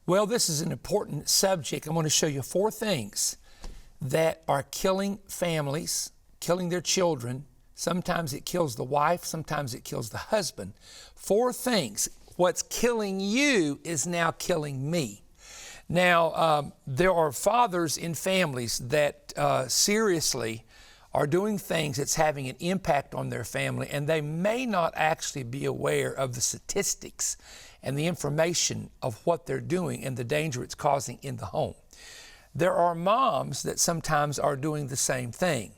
Well, this is an important subject. I want to show you 4 things that are killing families, killing their children. Sometimes it kills the wife, sometimes it kills the husband. 4 things. What's killing you is now killing me. Now, there are fathers in families that seriously are doing things that's having an impact on their family, and they may not actually be aware of the statistics and the information of what they're doing and the danger it's causing in the home. There are moms that sometimes are doing the same thing.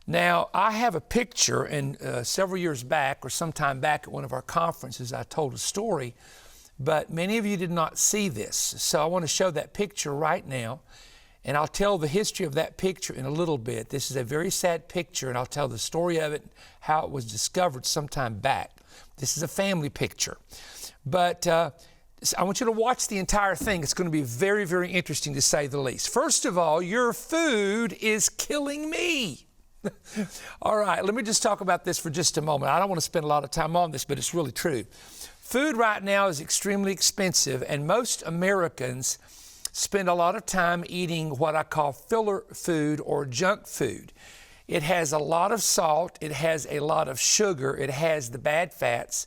Now, I have a picture, and several years back or sometime back at one of our conferences, I told a story, but many of you did not see this. So I want to show that picture right now, and I'll tell the history of that picture in a little bit. This is a very sad picture, and I'll tell the story of it, how it was discovered sometime back. This is a family picture. But I want you to watch the entire thing. It's going to be very, very interesting to say the least. First of all, your food is killing me. All right, let me just talk about this for just a moment. I don't want to spend a lot of time on this, but it's really true. Food right now is extremely expensive, and most Americans spend a lot of time eating what I call filler food or junk food. It has a lot of salt, it has a lot of sugar, it has the bad fats.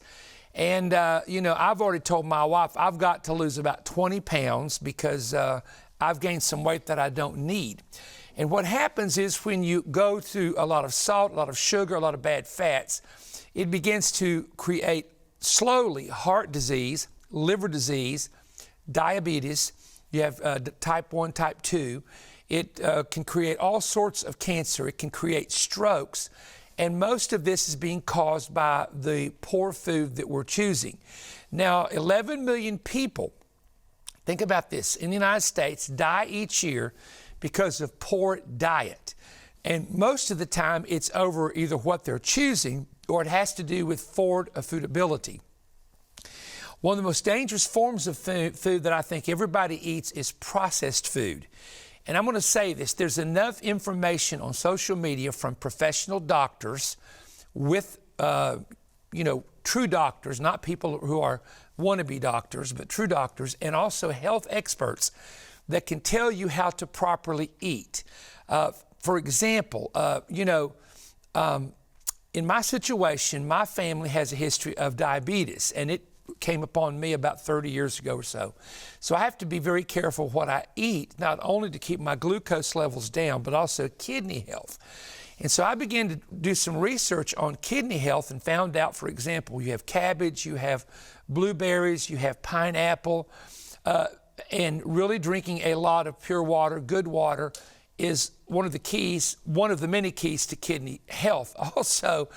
And, I've already told my wife I've got to lose about 20 pounds because I've gained some weight that I don't need. And what happens is when you go through a lot of salt, a lot of sugar, a lot of bad fats, it begins to create slowly heart disease, liver disease, diabetes. You have type 1, type 2. It can create all sorts of cancer. It can create strokes. And most of this is being caused by the poor food that we're choosing. Now, 11 million people, think about this, in the United States die each year because of poor diet. And most of the time it's over either what they're choosing or it has to do with forward affordability. One of the most dangerous forms of food that I think everybody eats is processed food. And I'm going to say this, there's enough information on social media from professional doctors with, true doctors, not people who are wannabe doctors, but true doctors, and also health experts that can tell you how to properly eat. For example, in my situation, my family has a history of diabetes, and it came upon me about 30 years ago or so. So I have to be very careful what I eat, not only to keep my glucose levels down, but also kidney health. And so I began to do some research on kidney health and found out, for example, you have cabbage, you have blueberries, you have pineapple, and really drinking a lot of pure water, good water, is one of the many keys to kidney health. Also,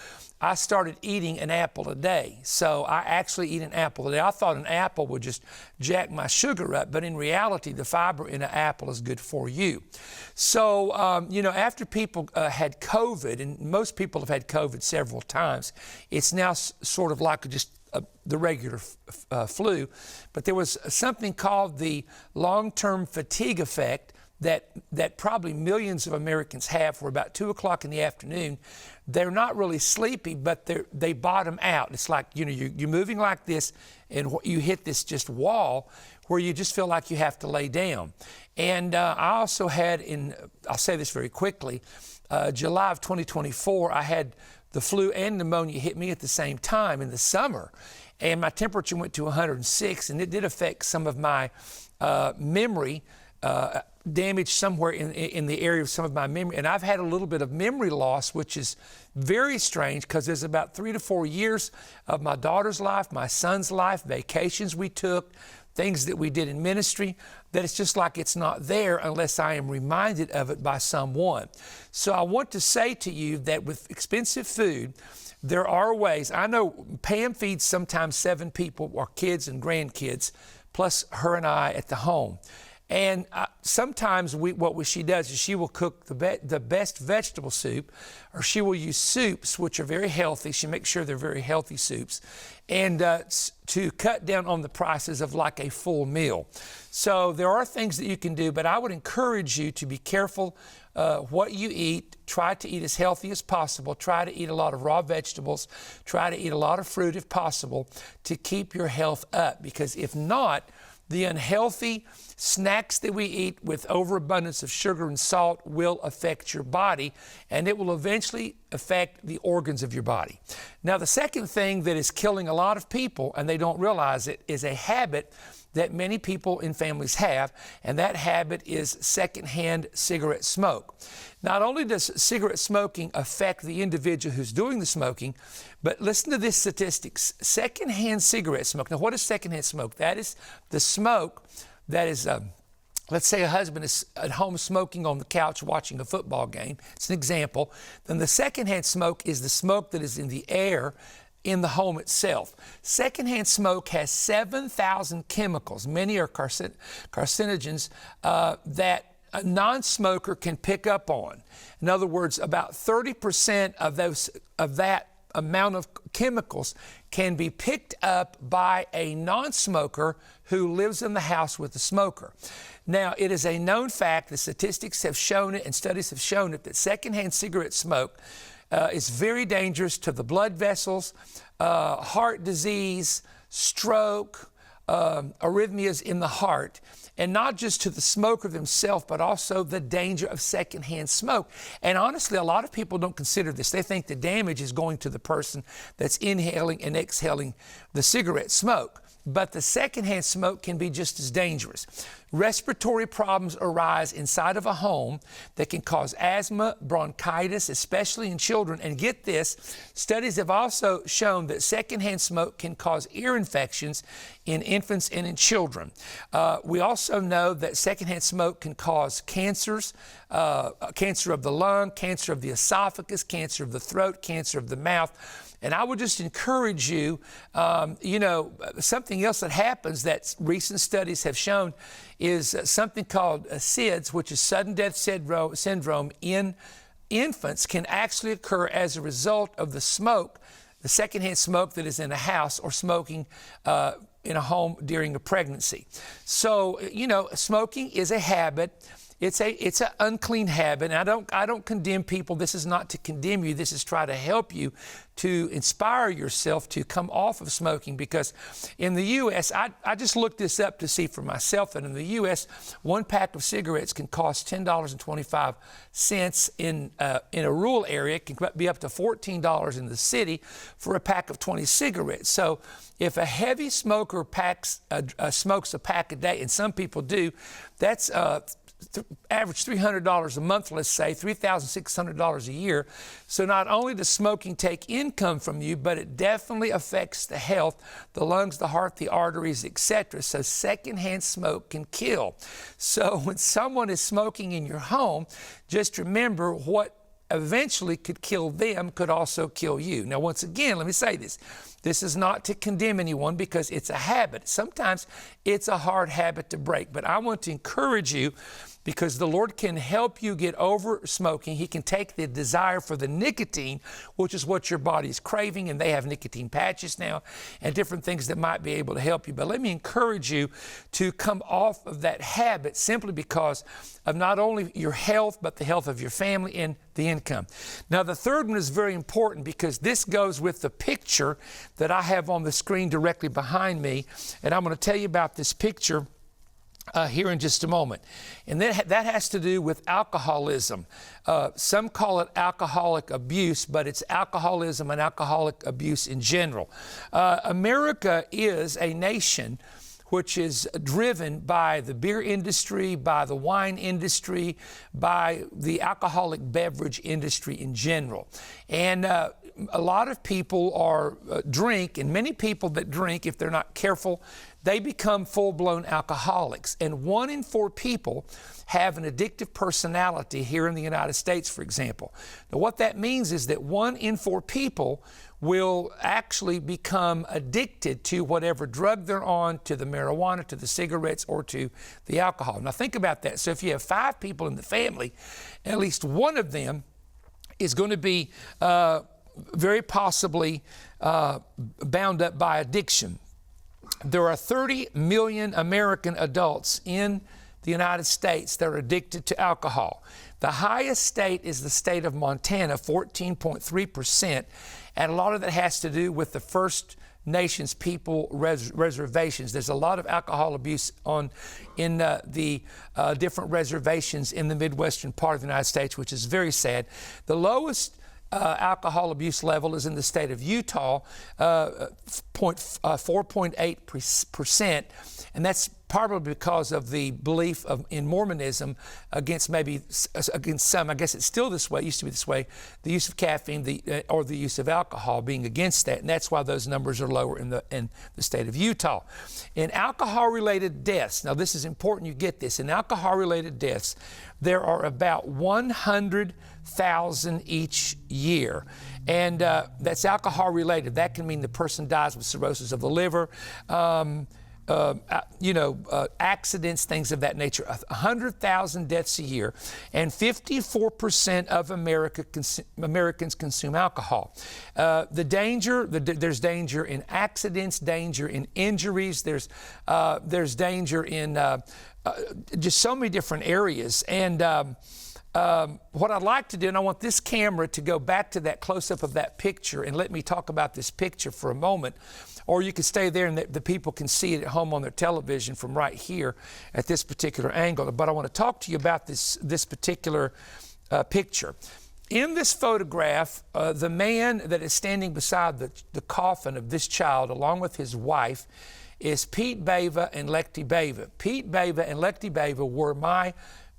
I started eating an apple a day. So I actually eat an apple a day. I thought an apple would just jack my sugar up, but in reality, the fiber in an apple is good for you. So, after people had COVID, and most people have had COVID several times, it's now sort of like just the regular flu, but there was something called the long-term fatigue effect that probably millions of Americans have for about 2 o'clock in the afternoon. They're not really sleepy, but they bottom out. It's like, you're moving like this and you hit this just wall where you just feel like you have to lay down. And I also had I'll say this very quickly, July of 2024, I had the flu and pneumonia hit me at the same time in the summer. And my temperature went to 106, and it did affect some of my memory, damage somewhere in the area of some of my memory. And I've had a little bit of memory loss, which is very strange because there's about 3 to 4 years of my daughter's life, my son's life, vacations we took, things that we did in ministry, that it's just like it's not there unless I am reminded of it by someone. So I want to say to you that with expensive food, there are ways. I know Pam feeds sometimes 7 people, or kids and grandkids, plus her and I at the home. And sometimes she does is she will cook the best vegetable soup, or she will use soups, which are very healthy. She makes sure they're very healthy soups, and to cut down on the prices of like a full meal. So there are things that you can do, but I would encourage you to be careful what you eat. Try to eat as healthy as possible. Try to eat a lot of raw vegetables. Try to eat a lot of fruit if possible to keep your health up, because if not, The unhealthy snacks that we eat with overabundance of sugar and salt will affect your body, and it will eventually affect the organs of your body. Now, the second thing that is killing a lot of people, and they don't realize it, is a habit that many people in families have, and that habit is secondhand cigarette smoke. Not only does cigarette smoking affect the individual who's doing the smoking, but listen to this statistics. Secondhand cigarette smoke. Now, what is secondhand smoke? That is the smoke that is, let's say a husband is at home smoking on the couch watching a football game. It's an example. Then the secondhand smoke is the smoke that is in the air in the home itself. Secondhand smoke has 7,000 chemicals. Many are carcinogens that a non-smoker can pick up on. In other words, about 30% of that amount of chemicals can be picked up by a non-smoker who lives in the house with the smoker. Now, it is a known fact, the statistics have shown it and studies have shown it, that secondhand cigarette smoke is very dangerous to the blood vessels, heart disease, stroke, arrhythmias in the heart, and not just to the smoker themselves, but also the danger of secondhand smoke. And honestly, a lot of people don't consider this. They think the damage is going to the person that's inhaling and exhaling the cigarette smoke. But the secondhand smoke can be just as dangerous. Respiratory problems arise inside of a home that can cause asthma, bronchitis, especially in children. And get this, studies have also shown that secondhand smoke can cause ear infections in infants and in children. We also know that secondhand smoke can cause cancers, cancer of the lung, cancer of the esophagus, cancer of the throat, cancer of the mouth. And I would just encourage you, something else that happens that recent studies have shown is something called SIDS, which is sudden death syndrome in infants, can actually occur as a result of the smoke, the secondhand smoke that is in a house or smoking in a home during a pregnancy. So, smoking is a habit. It's an unclean habit, and I don't condemn people. This is not to condemn you. This is try to help you to inspire yourself to come off of smoking, because in the U.S., I just looked this up to see for myself, and in the U.S., one pack of cigarettes can cost $10.25 in a rural area. It can be up to $14 in the city for a pack of 20 cigarettes. So if a heavy smoker smokes a pack a day, and some people do, that's average $300 a month, let's say, $3,600 a year. So not only does smoking take income from you, but it definitely affects the health, the lungs, the heart, the arteries, etc. So secondhand smoke can kill. So when someone is smoking in your home, just remember what eventually could kill them could also kill you. Now, once again, let me say this. This is not to condemn anyone, because it's a habit. Sometimes it's a hard habit to break, but I want to encourage you, because the Lord can help you get over smoking. He can take the desire for the nicotine, which is what your body is craving, and they have nicotine patches now and different things that might be able to help you. But let me encourage you to come off of that habit, simply because of not only your health, but the health of your family and the income. Now, the third one is very important, because this goes with the picture that I have on the screen directly behind me, and I'm going to tell you about this picture here in just a moment. And that has to do with alcoholism. Some call it alcoholic abuse, but it's alcoholism and alcoholic abuse in general. America is a nation which is driven by the beer industry, by the wine industry, by the alcoholic beverage industry in general. And a lot of people drink, and many people that drink, if they're not careful, they become full-blown alcoholics. And 1 in 4 people have an addictive personality here in the United States, for example. Now, what that means is that 1 in 4 people will actually become addicted to whatever drug they're on, to the marijuana, to the cigarettes, or to the alcohol. Now, think about that. So if you have 5 people in the family, at least one of them is going to be very possibly bound up by addiction. There are 30 million American adults in the United States that are addicted to alcohol. The highest state is the state of Montana, 14.3%, and a lot of that has to do with the first Nations people reservations. There's a lot of alcohol abuse in the different reservations in the Midwestern part of the United States, which is very sad. The lowest alcohol abuse level is in the state of Utah, 4.8%, and that's probably because of the belief in Mormonism against some. I guess it's still this way. It used to be this way. The use of caffeine, or the use of alcohol, being against that, and that's why those numbers are lower in the state of Utah. In alcohol-related deaths, now this is important you get this. In alcohol-related deaths, there are about 100,000 each year, and that's alcohol-related. That can mean the person dies with cirrhosis of the liver. Accidents, things of that nature. 100,000 deaths a year, and 54% of Americans consume alcohol. There's danger in accidents, danger in injuries. There's danger in just so many different areas. And what I'd like to do, and I want this camera to go back to that close-up of that picture, and let me talk about this picture for a moment. Or you can stay there and the people can see it at home on their television from right here at this particular angle. But I want to talk to you about this particular picture. In this photograph, the man that is standing beside the coffin of this child, along with his wife, is Pete Bava and Lecty Bava. Pete Bava and Lecty Bava were my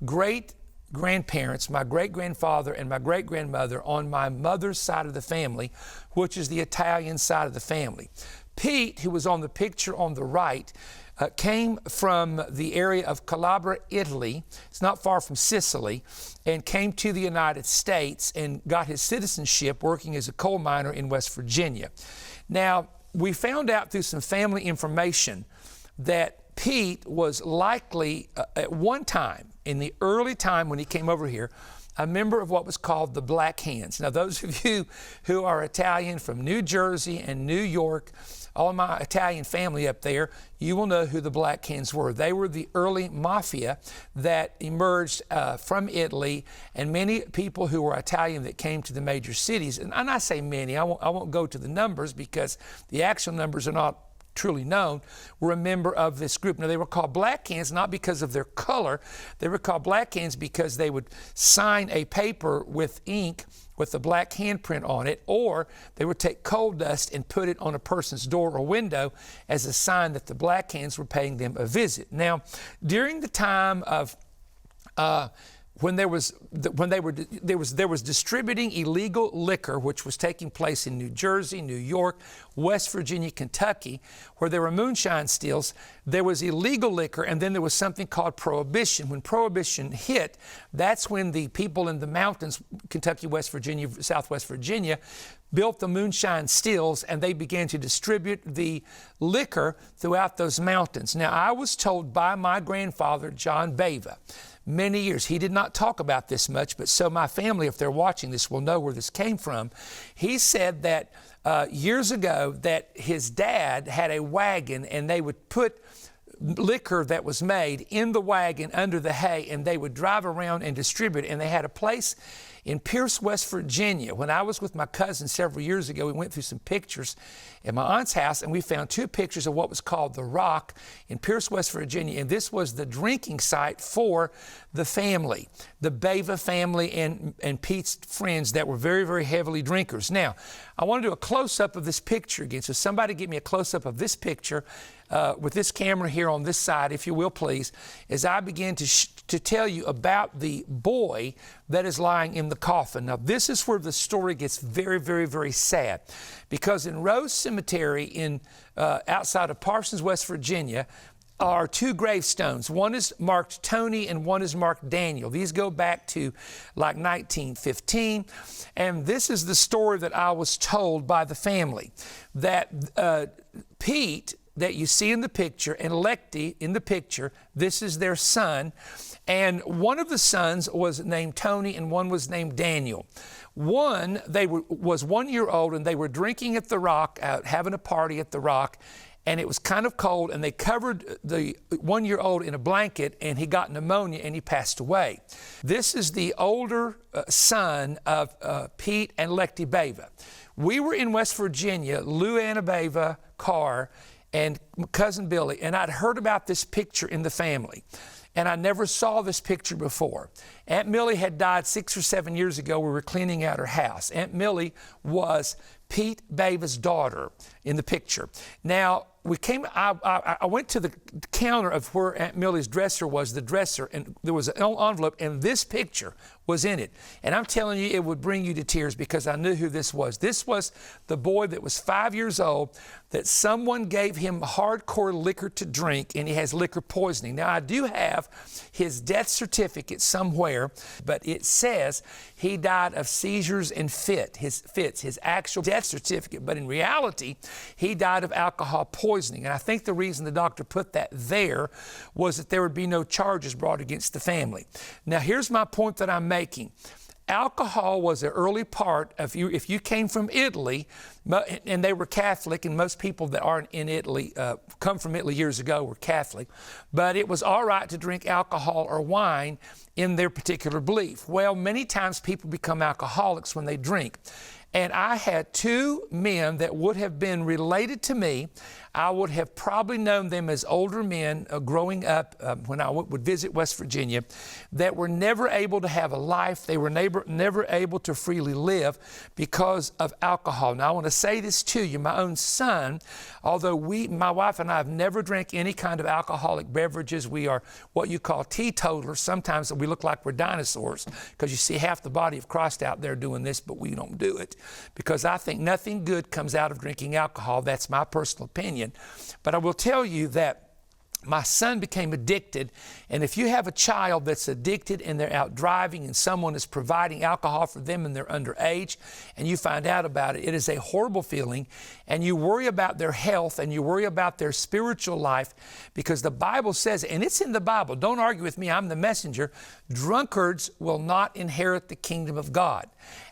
great-grandparents, my great-grandfather and my great-grandmother on my mother's side of the family, which is the Italian side of the family. Pete, who was on the picture on the right, came from the area of Calabria, Italy. It's not far from Sicily, and came to the United States and got his citizenship working as a coal miner in West Virginia. Now, we found out through some family information that Pete was likely, at one time, in the early time when he came over here, a member of what was called the Black Hands. Now, those of you who are Italian from New Jersey and New York, all my Italian family up there, you will know who the Black Hands were. They were the early mafia that emerged from Italy, and many people who were Italian that came to the major cities, and I say many, I won't go to the numbers because the actual numbers are not truly known, were a member of this group. Now, they were called Black Hands not because of their color. They were called Black Hands because they would sign a paper with ink with a black handprint on it, or they would take coal dust and put it on a person's door or window as a sign that the Black Hands were paying them a visit. Now, during the time of when there was distributing illegal liquor, which was taking place in New Jersey, New York, West Virginia, Kentucky, where there were moonshine stills. There was illegal liquor, and then there was something called Prohibition. When Prohibition hit, that's when the people in the mountains, Kentucky, West Virginia, Southwest Virginia, built the moonshine stills, and they began to distribute the liquor throughout those mountains. Now, I was told by my grandfather, John Bava, many years. He did not talk about this much, but so my family, if they're watching this, will know where this came from. He said that years ago that his dad had a wagon, and they would put liquor that was made in the wagon under the hay, and they would drive around and distribute it. And they had a place in Pierce, West Virginia. When I was with my cousin several years ago, we went through some pictures at my aunt's house, and we found two pictures of what was called the Rock in Pierce, West Virginia. And this was the drinking site for the family, the Bava family and Pete's friends that were very, very heavily drinkers. Now, I want to do a close-up of this picture again. So somebody give me a close-up of this picture with this camera here on this side, if you will, please, as I begin to tell you about the boy that is lying in the coffin. Now, this is where the story gets very, very, very sad, because in Rose Cemetery outside of Parsons, West Virginia, are two gravestones. One is marked Tony and one is marked Daniel. These go back to like 1915. And this is the story that I was told by the family, that Pete, that you see in the picture, and Lecty in the picture, this is their son. And one of the sons was named Tony and one was named Daniel. One, was 1 year old, and they were drinking at the Rock, having a party at the Rock, and it was kind of cold, and they covered the 1 year old in a blanket, and he got pneumonia and he passed away. This is the older son of Pete and Lecty Bava. We were in West Virginia. Lou Anna Bava, car, and cousin Billy, and I'd heard about this picture in the family, and I never saw this picture before. Aunt Millie had died 6 or 7 years ago. We were cleaning out her house. Aunt Millie was Pete Baba's daughter in the picture. Now, I went to the counter of where Aunt Millie's dresser was, the dresser, and there was an envelope, and this picture was in it. And I'm telling you, it would bring you to tears because I knew who this was. This was the boy that was 5 years old that someone gave him hardcore liquor to drink, and he has liquor poisoning. Now, I do have his death certificate somewhere, but it says he died of seizures and fits, his actual death certificate. But in reality, he died of alcohol poisoning. And I think the reason the doctor put that there was that there would be no charges brought against the family. Now, here's my point that I'm making. Alcohol was an early part of you. If you came from Italy, and they were Catholic, and most people that aren't in Italy, come from Italy years ago, were Catholic, but it was all right to drink alcohol or wine in their particular belief. Well, many times people become alcoholics when they drink. And I had 2 men that would have been related to me. I would have probably known them as older men growing up when I would visit West Virginia, that were never able to have a life. They were never able to freely live because of alcohol. Now, I want to say this to you. My own son, although my wife and I have never drank any kind of alcoholic beverages, we are what you call teetotalers. Sometimes we look like we're dinosaurs because you see half the body of Christ out there doing this, but we don't do it because I think nothing good comes out of drinking alcohol. That's my personal opinion. But I will tell you that my son became addicted, and if you have a child that's addicted and they're out driving and someone is providing alcohol for them and they're underage and you find out about it, it is a horrible feeling, and you worry about their health and you worry about their spiritual life because the Bible says, and it's in the Bible, don't argue with me, I'm the messenger, drunkards will not inherit the kingdom of God.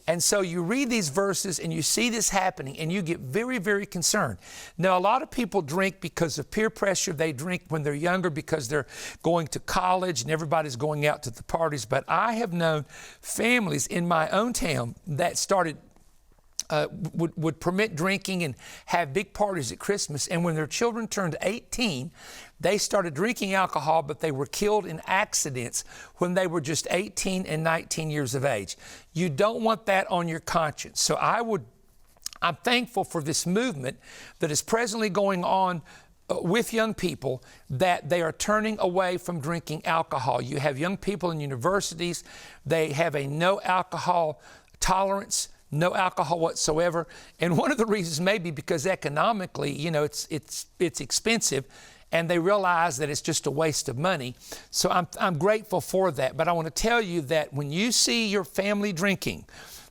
And so you read these verses and you see this happening and you get very, very concerned. Now, a lot of people drink because of peer pressure. They drink when they're younger because they're going to college and everybody's going out to the parties. But I have known families in my own town that started would permit drinking and have big parties at Christmas. And when their children turned 18, they started drinking alcohol, but they were killed in accidents when they were just 18 and 19 years of age. You don't want that on your conscience. So I'm thankful for this movement that is presently going on with young people, that they are turning away from drinking alcohol. You have young people in universities, they have a no alcohol tolerance, no alcohol whatsoever. And one of the reasons may be because economically, it's expensive, and they realize that it's just a waste of money. So I'm grateful for that. But I want to tell you that when you see your family drinking,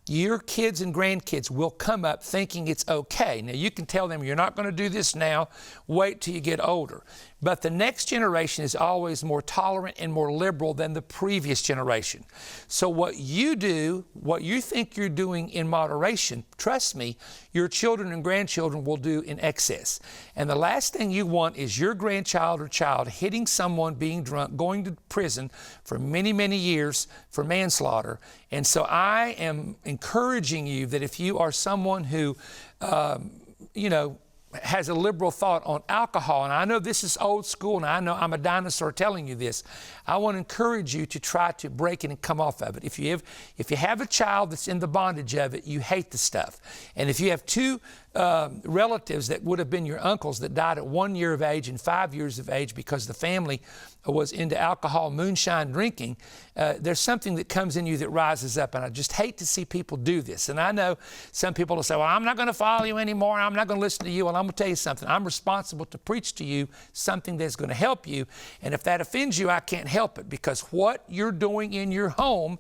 your kids and grandkids will come up thinking it's okay. Now, you can tell them, you're not going to do this now, wait till you get older. But the next generation is always more tolerant and more liberal than the previous generation. So what you do, what you think you're doing in moderation, trust me, your children and grandchildren will do in excess. And the last thing you want is your grandchild or child hitting someone, being drunk, going to prison for many, many years for manslaughter. And so I am encouraging you that if you are someone who, has a liberal thought on alcohol, and I know this is old school, and I know I'm a dinosaur telling you this, I want to encourage you to try to break it and come off of it. If you have a child that's in the bondage of it, you hate the stuff. And if you have 2 relatives that would have been your uncles that died at 1 year of age and 5 years of age because the family was into alcohol, moonshine drinking, there's something that comes in you that rises up, and I just hate to see people do this. And I know some people will say, well, I'm not going to follow you anymore, I'm not going to listen to you. Well, I'm going to tell you something. I'm responsible to preach to you something that's going to help you, and if that offends you, I can't help it, because what you're doing in your home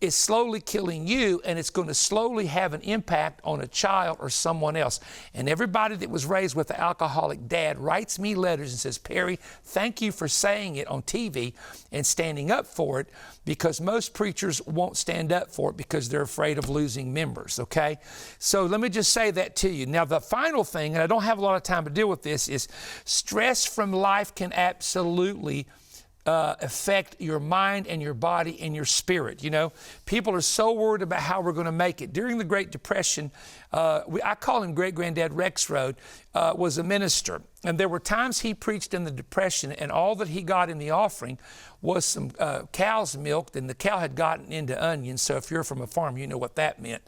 is slowly killing you, and it's going to slowly have an impact on a child or someone else. And everybody that was raised with an alcoholic dad writes me letters and says, Perry, thank you for saying it on TV and standing up for it, because most preachers won't stand up for it because they're afraid of losing members, okay? So let me just say that to you. Now, the final thing, and I don't have a lot of time to deal with this, is stress from life can absolutely affect your mind and your body and your spirit. People are so worried about how we're going to make it. During the Great Depression, I call him Great-Granddad Rexroad, was a minister. And there were times he preached in the Depression, and all that he got in the offering was some cow's milk, and the cow had gotten into onions. So if you're from a farm, you know what that meant.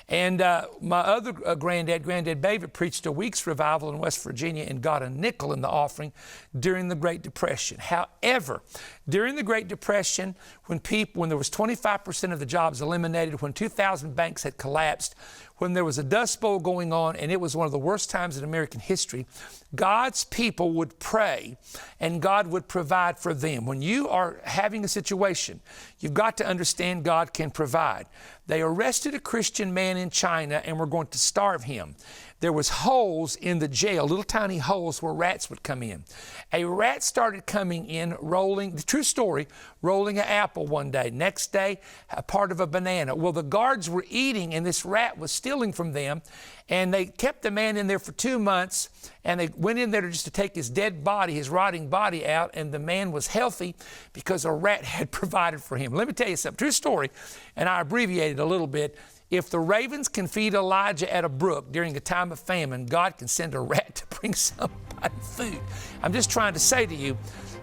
And my other Granddad David, preached a week's revival in West Virginia and got a nickel in the offering during the Great Depression. However, during the Great Depression, when there was 25% of the jobs eliminated, when 2,000 banks had collapsed, when there was a dust bowl going on, and it was one of the worst times in American history, God's people would pray and God would provide for them. When you are having a situation, you've got to understand God can provide. They arrested a Christian man in China and were going to starve him. There was holes in the jail, little tiny holes where rats would come in. A rat started coming in, rolling, the true story, rolling an apple one day. Next day, a part of a banana. Well, the guards were eating and this rat was stealing from them, and they kept the man in there for 2 months, and they went in there just to take his dead body, his rotting body out, and the man was healthy because a rat had provided for him. Let me tell you something, true story, and I abbreviated a little bit. If the ravens can feed Elijah at a brook during a time of famine, God can send a rat to bring somebody food. I'm just trying to say to you,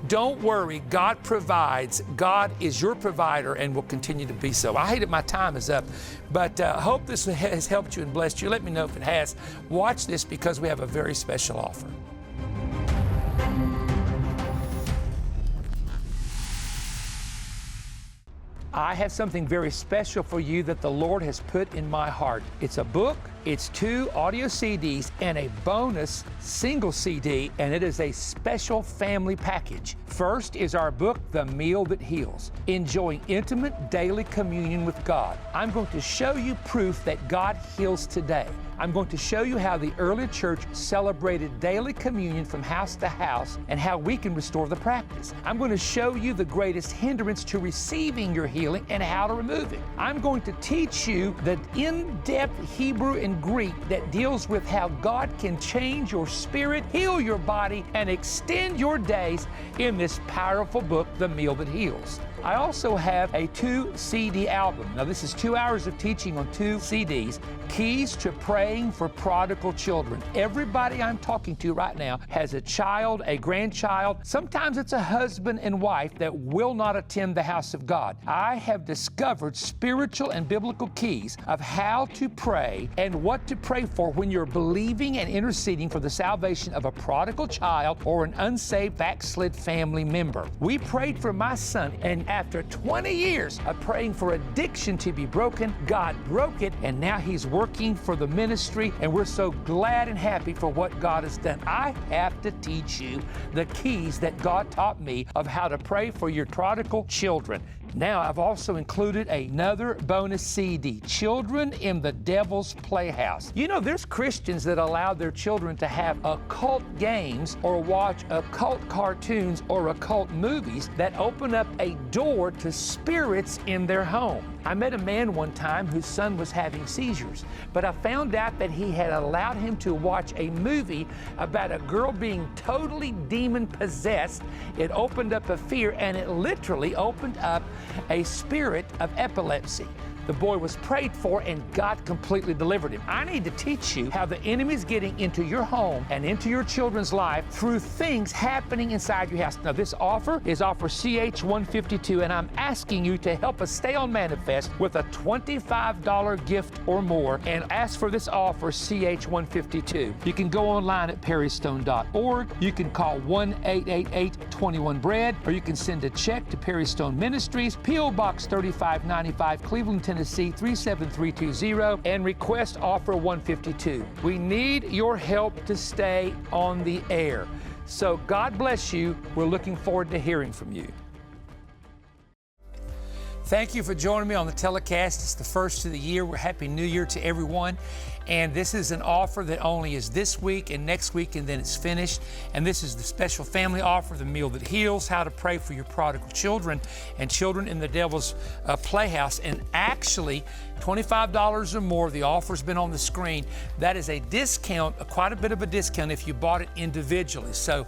don't worry, God provides. God is your provider and will continue to be so. I hate that my time is up, but I hope this has helped you and blessed you. Let me know if it has. Watch this because we have a very special offer. I have something very special for you that the Lord has put in my heart. It's a book, it's 2 audio CDs, and a bonus single CD, and it is a special family package. First is our book, The Meal That Heals, enjoying intimate daily communion with God. I'm going to show you proof that God heals today. I'm going to show you how the early church celebrated daily communion from house to house and how we can restore the practice. I'm going to show you the greatest hindrance to receiving your healing and how to remove it. I'm going to teach you the in-depth Hebrew and Greek that deals with how God can change your spirit, heal your body, and extend your days in this powerful book, The Meal That Heals. I also have a 2 CD album. Now this is 2 hours of teaching on 2 CDs, Keys to Praying for Prodigal Children. Everybody I'm talking to right now has a child, a grandchild. Sometimes it's a husband and wife that will not attend the house of God. I have discovered spiritual and biblical keys of how to pray and what to pray for when you're believing and interceding for the salvation of a prodigal child or an unsaved backslid family member. We prayed for my son, and after 20 years of praying for addiction to be broken, God broke it, and now he's working for the ministry, and we're so glad and happy for what God has done. I have to teach you the keys that God taught me of how to pray for your prodigal children. Now, I've also included another bonus CD, Children in the Devil's Playhouse. You know, there's Christians that allow their children to have occult games or watch occult cartoons or occult movies that open up a door to spirits in their home. I met a man one time whose son was having seizures, but I found out that he had allowed him to watch a movie about a girl being totally demon-possessed. It opened up a fear, and it literally opened up a spirit of epilepsy. The boy was prayed for, and God completely delivered him. I need to teach you how the enemy is getting into your home and into your children's life through things happening inside your house. Now, this offer is offer CH152, and I'm asking you to help us stay on Manna-Fest with a $25 gift or more, and ask for this offer, CH152. You can go online at perrystone.org. You can call 1-888-21-BREAD, or you can send a check to Perry Stone Ministries, P.O. Box 3595, Cleveland, Tennessee 37320, and request offer 152. We need your help to stay on the air. So God bless you. We're looking forward to hearing from you. Thank you for joining me on the telecast. It's the first of the year. We're Happy New Year to everyone. And this is an offer that only is this week and next week, and then it's finished. And this is the special family offer, The Meal That Heals, how to pray for your prodigal children and children in the devil's playhouse. And actually, $25 or more, the offer's been on the screen. That is a discount, quite a bit of a discount if you bought it individually. So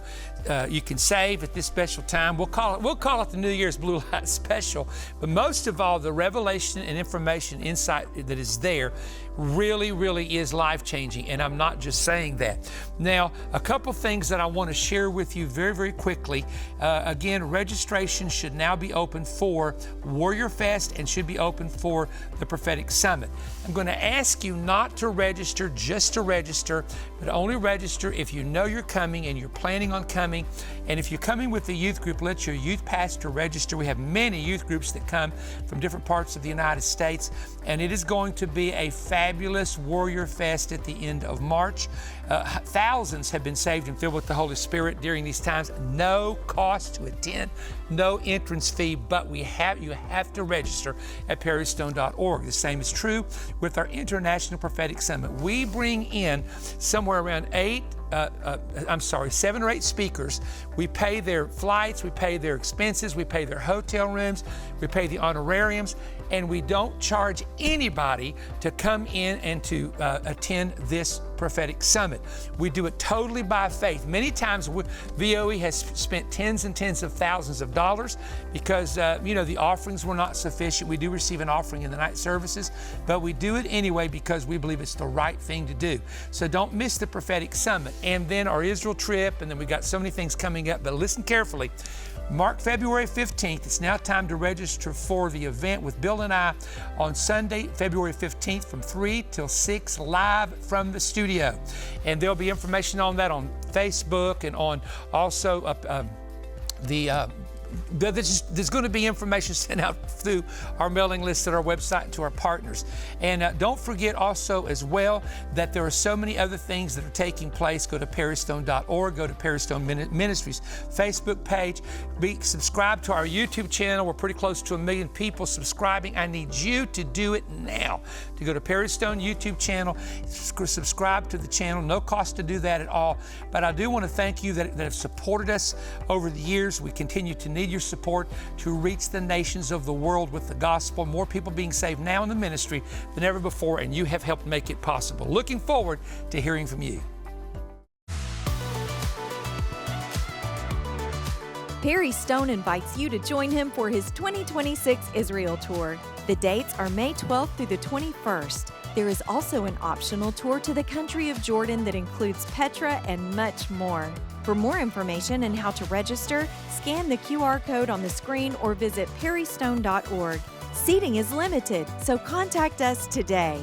you can save at this special time. We'll call it the New Year's Blue Light Special. But most of all, the revelation and information, insight that is there really really is life-changing, and I'm not just saying that. Now, a couple things that I want to share with you very, very quickly. Again, registration should now be open for Warrior Fest and should be open for the Prophetic Summit. I'm going to ask you not to register just to register, but only register if you know you're coming and you're planning on coming. And if you're coming with the youth group, let your youth pastor register. We have many youth groups that come from different parts of the United States, and it is going to be a fabulous Warrior Fest at the end of March. Thousands have been saved and filled with the Holy Spirit during these times. No cost to attend, no entrance fee, but you have to register at perrystone.org. The same is true with our International Prophetic Summit. We bring in somewhere around 7 or 8 speakers. We pay their flights, we pay their expenses, we pay their hotel rooms, we pay the honorariums, and we don't charge anybody to come in and to attend this prophetic summit. We do it totally by faith. Many times VOE has spent tens and tens of thousands of dollars because the offerings were not sufficient. We do receive an offering in the night services, but we do it anyway because we believe it's the right thing to do. So don't miss the prophetic summit. And then our Israel trip, and then we got so many things coming up, but listen carefully. Mark February 15th, it's now time to register for the event with Bill and I on Sunday, February 15th from 3 till 6 live from the studio. And there'll be information on that on Facebook and on also there's going to be information sent out through our mailing list at our website and to our partners. And don't forget also as well that there are so many other things that are taking place. Go to perrystone.org, go to Perrystone Ministries Facebook page, subscribe to our YouTube channel. We're pretty close to 1 million people subscribing. I need you to do it now, to go to Perrystone YouTube channel, subscribe to the channel. No cost to do that at all. But I do want to thank you that have supported us over the years. We continue to need your support to reach the nations of the world with the gospel. More people being saved now in the ministry than ever before, and you have helped make it possible. Looking forward to hearing from you. Perry Stone invites you to join him for his 2026 Israel tour. The dates are May 12th through the 21st. There is also an optional tour to the country of Jordan that includes Petra and much more. For more information and how to register, scan the QR code on the screen or visit perrystone.org. Seating is limited, so contact us today.